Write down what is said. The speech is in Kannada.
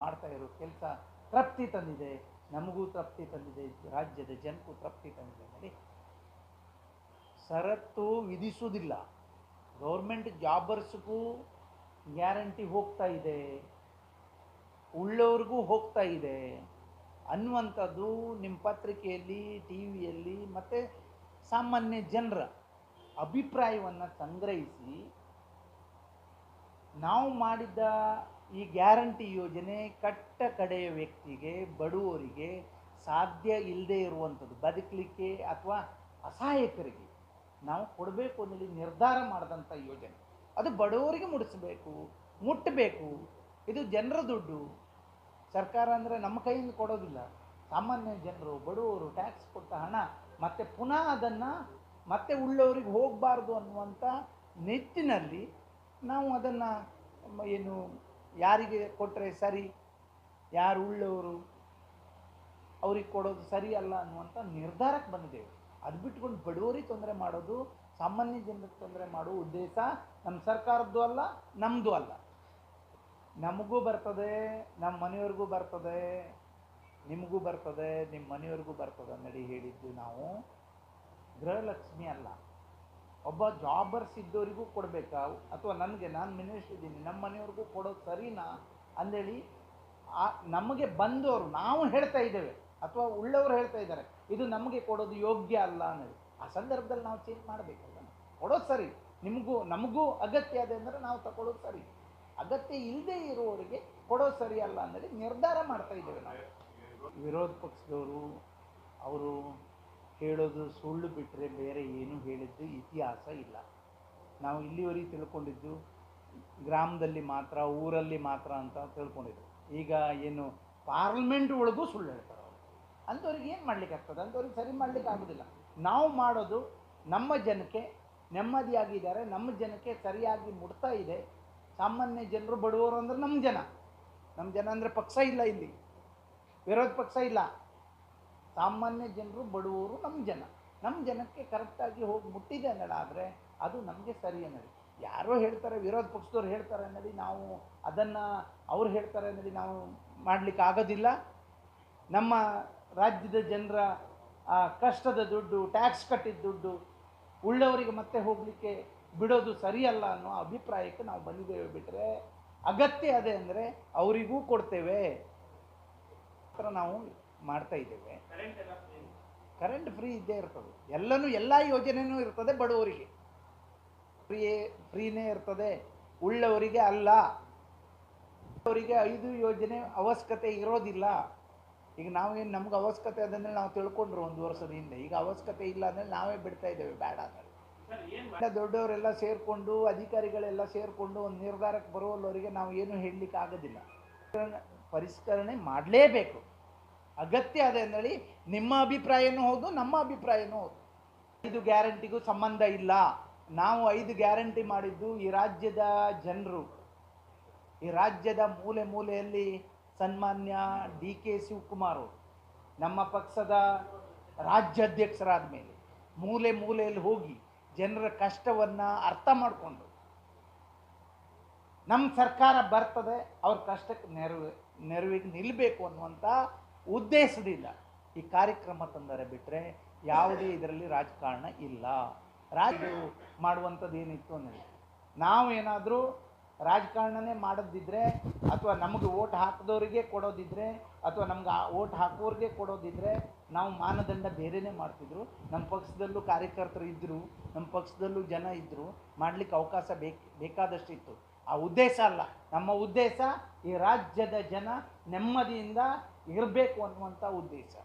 ಮಾಡ್ತಾ ಇರೋ ಕೆಲಸ ತೃಪ್ತಿ ತಂದಿದೆ, ನಮಗೂ ತೃಪ್ತಿ ತಂದಿದೆ, ರಾಜ್ಯದ ಜನಕ್ಕೂ ತೃಪ್ತಿ ತಂದಿದೆ ನೋಡಿ. ಷರತ್ತು ವಿಧಿಸುವುದಿಲ್ಲ, ಗೌರ್ಮೆಂಟ್ ಜಾಬರ್ಸ್ಗೂ ಗ್ಯಾರಂಟಿ ಹೋಗ್ತಾ ಇದೆ, ಉಳ್ಳವ್ರಿಗೂ ಹೋಗ್ತಾ ಇದೆ ಅನ್ನುವಂಥದ್ದು ನಿಮ್ಮ ಪತ್ರಿಕೆಯಲ್ಲಿ, ಟಿ ವಿಯಲ್ಲಿ ಮತ್ತು ಸಾಮಾನ್ಯ ಜನರ ಅಭಿಪ್ರಾಯವನ್ನು ಸಂಗ್ರಹಿಸಿ ನಾವು ಮಾಡಿದ್ದ ಈ ಗ್ಯಾರಂಟಿ ಯೋಜನೆ ಕಟ್ಟ ಕಡೆಯ ವ್ಯಕ್ತಿಗೆ, ಬಡವರಿಗೆ ಸಾಧ್ಯ ಇಲ್ಲದೆ ಇರುವಂಥದ್ದು, ಬದುಕಲಿಕ್ಕೆ ಅಥವಾ ಅಸಹಾಯಕರಿಗೆ ನಾವು ಕೊಡಬೇಕು ಅನ್ನೋದು ನಿರ್ಧಾರ ಮಾಡಿದಂಥ ಯೋಜನೆ. ಅದು ಬಡವರಿಗೆ ಮುಟ್ಟಬೇಕು. ಇದು ಜನರ ದುಡ್ಡು. ಸರ್ಕಾರ ಅಂದರೆ ನಮ್ಮ ಕೈಯಿಂದ ಕೊಡೋದಿಲ್ಲ, ಸಾಮಾನ್ಯ ಜನರು, ಬಡವರು ಟ್ಯಾಕ್ಸ್ ಕೊಟ್ಟ ಹಣ ಮತ್ತೆ ಪುನಃ ಅದನ್ನು ಮತ್ತೆ ಉಳ್ಳವರಿಗೆ ಹೋಗಬಾರ್ದು ಅನ್ನುವಂಥ ನಿಟ್ಟಿನಲ್ಲಿ ನಾವು ಅದನ್ನು ಏನು ಯಾರಿಗೆ ಕೊಟ್ಟರೆ ಸರಿ, ಯಾರು ಉಳ್ಳವರು ಅವ್ರಿಗೆ ಕೊಡೋದು ಸರಿ ಅಲ್ಲ ಅನ್ನುವಂಥ ನಿರ್ಧಾರಕ್ಕೆ ಬಂದಿದ್ದೇವೆ. ಅದು ಬಿಟ್ಕೊಂಡು ಬಡವರಿಗೆ ತೊಂದರೆ ಮಾಡೋದು, ಸಾಮಾನ್ಯ ಜನರಿಗೆ ತೊಂದರೆ ಮಾಡೋ ಉದ್ದೇಶ ನಮ್ಮ ಸರ್ಕಾರದ್ದು ಅಲ್ಲ, ನಮ್ಮದು ಅಲ್ಲ. ನಮಗೂ ಬರ್ತದೆ, ನಮ್ಮ ಮನೆಯವ್ರಿಗೂ ಬರ್ತದೆ, ನಿಮಗೂ ಬರ್ತದೆ, ನಿಮ್ಮ ಮನೆಯವ್ರಿಗೂ ಬರ್ತದೆ ನಡಿ ಹೇಳಿದ್ದು ನಾವು. ಗೃಹಲಕ್ಷ್ಮಿ ಅಲ್ಲ, ಒಬ್ಬ ಜಾಬರ್ಸ್ ಇದ್ದವರಿಗೂ ಕೊಡಬೇಕಾ ಅಥವಾ ನಾನು ಮಿನಿಸ್ಟರ್ ಇದ್ದೀನಿ, ನಮ್ಮ ಮನೆಯವ್ರಿಗೂ ಕೊಡೋದು ಸರಿನಾ ಅಂದೇಳಿ ನಮಗೆ ಬಂದವರು ನಾವು ಹೇಳ್ತಾ ಇದ್ದೇವೆ ಅಥವಾ ಉಳ್ಳವರು ಹೇಳ್ತಾ ಇದ್ದಾರೆ ಇದು ನಮಗೆ ಕೊಡೋದು ಯೋಗ್ಯ ಅಲ್ಲ ಅನ್ನೋದು. ಆ ಸಂದರ್ಭದಲ್ಲಿ ನಾವು ಚೇಂಜ್ ಮಾಡಬೇಕಲ್ಲ. ಕೊಡೋದು ಸರಿ, ನಮಗೂ ಅಗತ್ಯ ಇದೆ ಅಂದರೆ ನಾವು ತಗೊಳ್ಳೋದು ಸರಿ, ಅಗತ್ಯ ಇಲ್ಲದೆ ಇರುವವರಿಗೆ ಕೊಡೋದು ಸರಿ ಅಲ್ಲ ಅನ್ನೋದು ನಿರ್ಧಾರ ಮಾಡ್ತಾ ಇದ್ದೇವೆ ನಾವು. ವಿರೋಧ ಪಕ್ಷದವರು ಅವರು ಹೇಳೋದು ಸುಳ್ಳು ಬಿಟ್ಟರೆ ಬೇರೆ ಏನು ಹೇಳಿದ್ದು ಇತಿಹಾಸ ಇಲ್ಲ. ನಾವು ಇಲ್ಲಿವರೆಗೆ ತಿಳ್ಕೊಂಡಿದ್ದು ಗ್ರಾಮದಲ್ಲಿ ಮಾತ್ರ, ಊರಲ್ಲಿ ಮಾತ್ರ ಅಂತ ತಿಳ್ಕೊಂಡಿದ್ದು. ಈಗ ಏನು ಪಾರ್ಲಿಮೆಂಟ್ ಒಳಗೂ ಸುಳ್ಳು ಹೇಳ್ತಾರೆ ಅವರು. ಅಂಥವ್ರಿಗೆ ಏನು ಮಾಡ್ಲಿಕ್ಕೆ ಆಗ್ತದೆ? ಅಂಥವ್ರಿಗೆ ಸರಿ ಮಾಡ್ಲಿಕ್ಕೆ ಆಗೋದಿಲ್ಲ. ನಾವು ಮಾಡೋದು ನಮ್ಮ ಜನಕ್ಕೆ ನೆಮ್ಮದಿಯಾಗಿದ್ದಾರೆ, ನಮ್ಮ ಜನಕ್ಕೆ ಸರಿಯಾಗಿ ಮುಟ್ತಾ ಇದೆ. ಸಾಮಾನ್ಯ ಜನರು, ಬಡವರು ಅಂದರೆ ನಮ್ಮ ಜನ ಅಂದರೆ ಪಕ್ಷ ಇಲ್ಲ, ಇಲ್ಲಿ ವಿರೋಧ ಪಕ್ಷ ಇಲ್ಲ, ಸಾಮಾನ್ಯ ಜನರು, ಬಡವರು ನಮ್ಮ ಜನಕ್ಕೆ ಕರೆಕ್ಟಾಗಿ ಹೋಗಿ ಮುಟ್ಟಿದೆ ಅನ್ನೋದಾದರೆ ಅದು ನಮಗೆ ಸರಿ ಅನ್ನೋದು. ಯಾರೋ ಹೇಳ್ತಾರೆ, ವಿರೋಧ ಪಕ್ಷದವ್ರು ಹೇಳ್ತಾರೆ ಅನ್ನೋದು ನಾವು ಅದನ್ನು ಅವ್ರು ಹೇಳ್ತಾರೆ ಅನ್ನೋದು ನಾವು ಮಾಡಲಿಕ್ಕೆ ಆಗೋದಿಲ್ಲ. ನಮ್ಮ ರಾಜ್ಯದ ಜನರ ಕಷ್ಟದ ದುಡ್ಡು, ಟ್ಯಾಕ್ಸ್ ಕಟ್ಟಿದ ದುಡ್ಡು ಉಳ್ಳವರಿಗೆ ಮತ್ತೆ ಹೋಗಲಿಕ್ಕೆ ಬಿಡೋದು ಸರಿಯಲ್ಲ ಅನ್ನೋ ಅಭಿಪ್ರಾಯಕ್ಕೆ ನಾವು ಬಂದಿದ್ದೇವೆ. ಬಿಟ್ಟರೆ ಅಗತ್ಯ ಅದೇ ಅಂದರೆ ಅವರಿಗೂ ಕೊಡ್ತೇವೆ ಥರ ನಾವು ಮಾಡ್ತಾ ಇದ್ದೇವೆ. ಕರೆಂಟ್ ಫ್ರೀ ಇದ್ದೇ ಇರ್ತದೆ, ಎಲ್ಲ ಯೋಜನೆಯೂ ಇರ್ತದೆ. ಬಡವರಿಗೆ ಫ್ರೀನೇ ಇರ್ತದೆ, ಉಳ್ಳವರಿಗೆ ಅಲ್ಲ. ಅವರಿಗೆ 5 ಯೋಜನೆ ಅವಶ್ಯಕತೆ ಇರೋದಿಲ್ಲ. ಈಗ ನಾವೇನು ನಮ್ಗೆ ಅವಶ್ಯಕತೆ ಅದನ್ನೇ ನಾವು ತಿಳ್ಕೊಂಡ್ರು 1 ವರ್ಷದ ಹಿಂದೆ. ಈಗ ಅವಶ್ಯಕತೆ ಇಲ್ಲ ಅಂದರೆ ನಾವೇ ಬಿಡ್ತಾ ಇದ್ದೇವೆ ಬೇಡ ಅಂದರೆ. ದೊಡ್ಡವರೆಲ್ಲ ಸೇರಿಕೊಂಡು, ಅಧಿಕಾರಿಗಳೆಲ್ಲ ಸೇರಿಕೊಂಡು ಒಂದು ನಿರ್ಧಾರಕ್ಕೆ ಬರುವವರಿಗೆ ನಾವು ಏನು ಹೇಳಲಿಕ್ಕೆ ಆಗೋದಿಲ್ಲ. ಪರಿಷ್ಕರಣೆ ಮಾಡಲೇಬೇಕು, ಅಗತ್ಯ ಅದೇ ಅಂದೇಳಿ ನಿಮ್ಮ ಅಭಿಪ್ರಾಯನೂ ಹೌದು, ನಮ್ಮ ಅಭಿಪ್ರಾಯನೂ ಹೌದು. 5 ಗ್ಯಾರಂಟಿಗೂ ಸಂಬಂಧ ಇಲ್ಲ. ನಾವು 5 ಗ್ಯಾರಂಟಿ ಮಾಡಿದ್ದು ಈ ರಾಜ್ಯದ ಜನರು, ಈ ರಾಜ್ಯದ ಮೂಲೆ ಮೂಲೆಯಲ್ಲಿ ಸನ್ಮಾನ್ಯ DK ಶಿವಕುಮಾರ್ ಅವರು ನಮ್ಮ ಪಕ್ಷದ ರಾಜ್ಯಾಧ್ಯಕ್ಷರಾದ ಮೇಲೆ ಮೂಲೆ ಮೂಲೆಯಲ್ಲಿ ಹೋಗಿ ಜನರ ಕಷ್ಟವನ್ನು ಅರ್ಥ ಮಾಡಿಕೊಂಡು ನಮ್ಮ ಸರ್ಕಾರ ಬರ್ತದೆ, ಅವ್ರ ಕಷ್ಟಕ್ಕೆ ನೆರವಿಗೆ ನಿಲ್ಲಬೇಕು ಅನ್ನುವಂಥ ಉದ್ದೇಶದಿಂದ ಈ ಕಾರ್ಯಕ್ರಮ ತಂದರೆ ಬಿಟ್ಟರೆ ಯಾವುದೇ ಇದರಲ್ಲಿ ರಾಜಕಾರಣ ಇಲ್ಲ. ರಾಜ್ಯ ಮಾಡುವಂಥದ್ದು ಏನಿತ್ತು ಅಂದರೆ, ನಾವು ಏನಾದರೂ ರಾಜಕಾರಣನೇ ಮಾಡೋದಿದ್ದರೆ ಅಥವಾ ನಮಗೆ ಓಟ್ ಹಾಕಿದವರಿಗೆ ಕೊಡೋದಿದ್ದರೆ ಅಥವಾ ನಮ್ಗೆ ಓಟ್ ಹಾಕೋರಿಗೆ ಕೊಡೋದಿದ್ದರೆ ನಾವು ಮಾನದಂಡ ಬೇರೆಯೇ ಮಾಡ್ತಿದ್ರು. ನಮ್ಮ ಪಕ್ಷದಲ್ಲೂ ಕಾರ್ಯಕರ್ತರು ಇದ್ದರು, ನಮ್ಮ ಪಕ್ಷದಲ್ಲೂ ಜನ ಇದ್ದರು, ಮಾಡಲಿಕ್ಕೆ ಅವಕಾಶ ಬೇಕಾದಷ್ಟಿತ್ತು. ಆ ಉದ್ದೇಶ ಅಲ್ಲ. ನಮ್ಮ ಉದ್ದೇಶ ಈ ರಾಜ್ಯದ ಜನ ನೆಮ್ಮದಿಯಿಂದ ಇರಬೇಕು ಅನ್ನುವಂಥ ಉದ್ದೇಶ.